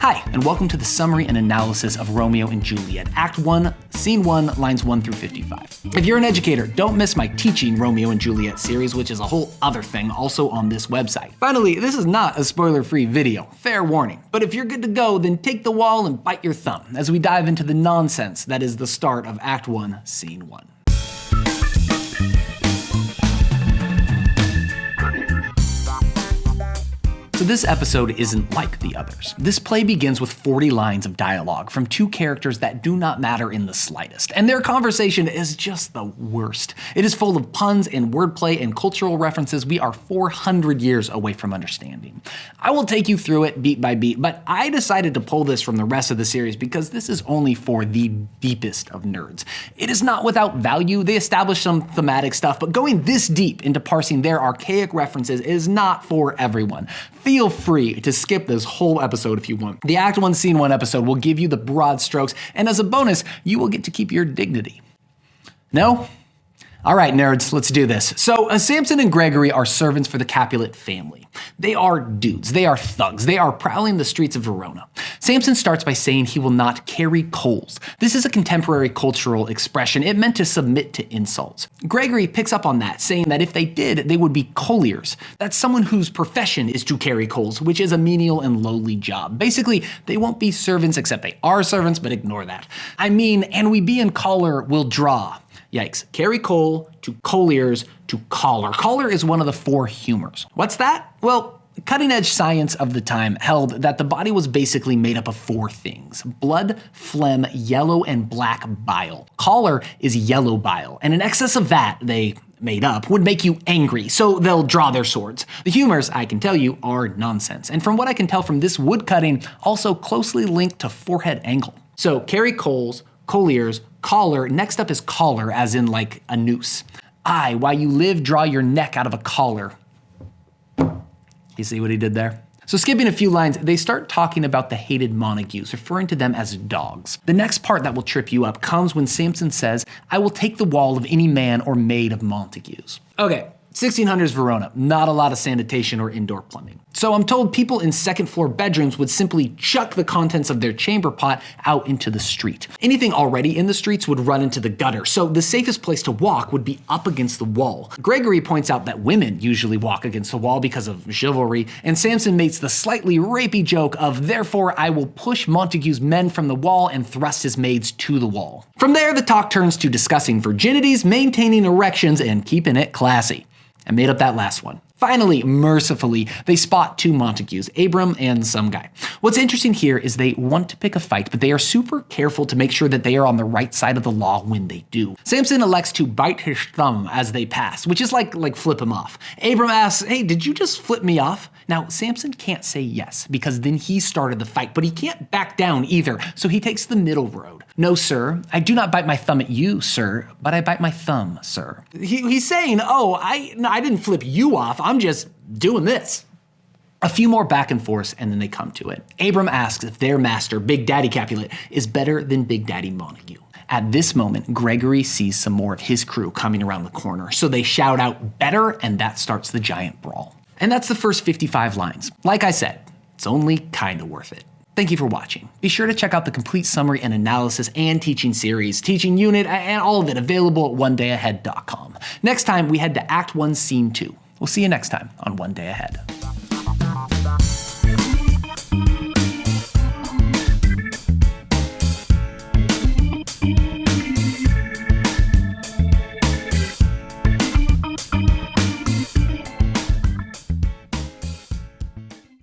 Hi, and welcome to the summary and analysis of Romeo and Juliet, Act 1, Scene 1, lines 1 through 55. If you're an educator, don't miss my Teaching Romeo and Juliet series, which is a whole other thing, also on this website. Finally, this is not a spoiler-free video, fair warning. But if you're good to go, then take the wall and bite your thumb, as we dive into the nonsense that is the start of Act 1, Scene 1. So this episode isn't like the others. This play begins with 40 lines of dialogue from two characters that do not matter in the slightest, and their conversation is just the worst. It is full of puns and wordplay and cultural references we are 400 years away from understanding. I will take you through it beat by beat, but I decided to pull this from the rest of the series because this is only for the deepest of nerds. It is not without value. They establish some thematic stuff, but going this deep into parsing their archaic references is not for everyone. Feel free to skip this whole episode if you want. The Act 1, Scene 1 episode will give you the broad strokes, and as a bonus, you will get to keep your dignity. No? All right, nerds, let's do this. So, Sampson and Gregory are servants for the Capulet family. They are dudes. They are thugs. They are prowling the streets of Verona. Sampson starts by saying he will not carry coals. This is a contemporary cultural expression. It meant to submit to insults. Gregory picks up on that, saying that if they did, they would be colliers. That's someone whose profession is to carry coals, which is a menial and lowly job. Basically, they won't be servants, except they are servants, but ignore that. I mean, and we be in collar will draw. Yikes. Carry coal to colliers to collar. Collar is one of the four humors. What's that? Well, cutting-edge science of the time held that the body was basically made up of four things: blood, phlegm, yellow, and black bile. Collar is yellow bile, and in excess of that, they made up, would make you angry, so they'll draw their swords. The humors, I can tell you, are nonsense, and from what I can tell from this woodcutting, also closely linked to forehead angle. So carry coals, colliers, collar. Next up is collar, as in like a noose. Aye, while you live, draw your neck out of a collar. You see what he did there? So skipping a few lines, they start talking about the hated Montagues, referring to them as dogs. The next part that will trip you up comes when Sampson says, "I will take the wall of any man or maid of Montagues." Okay. 1600s Verona, not a lot of sanitation or indoor plumbing. So I'm told people in second floor bedrooms would simply chuck the contents of their chamber pot out into the street. Anything already in the streets would run into the gutter, so the safest place to walk would be up against the wall. Gregory points out that women usually walk against the wall because of chivalry, and Sampson makes the slightly rapey joke of, "Therefore I will push Montague's men from the wall and thrust his maids to the wall." From there, the talk turns to discussing virginities, maintaining erections, and keeping it classy. I made up that last one. Finally, mercifully, they spot two Montagues, Abram and some guy. What's interesting here is they want to pick a fight, but they are super careful to make sure that they are on the right side of the law when they do. Sampson elects to bite his thumb as they pass, which is like flip him off. Abram asks, "Hey, did you just flip me off?" Now, Sampson can't say yes, because then he started the fight, but he can't back down either, so he takes the middle road. "No, sir, I do not bite my thumb at you, sir, but I bite my thumb, sir." He's saying, "Oh, I didn't flip you off, I'm just doing this." A few more back and forth, and then they come to it. Abram asks if their master, Big Daddy Capulet, is better than Big Daddy Montague. At this moment, Gregory sees some more of his crew coming around the corner, so they shout out, "Better," and that starts the giant brawl. And that's the first 55 lines. Like I said, it's only kinda worth it. Thank you for watching. Be sure to check out the complete summary and analysis and teaching series, teaching unit, and all of it available at onedayahead.com. Next time, we head to Act 1, Scene 2. We'll see you next time on One Day Ahead.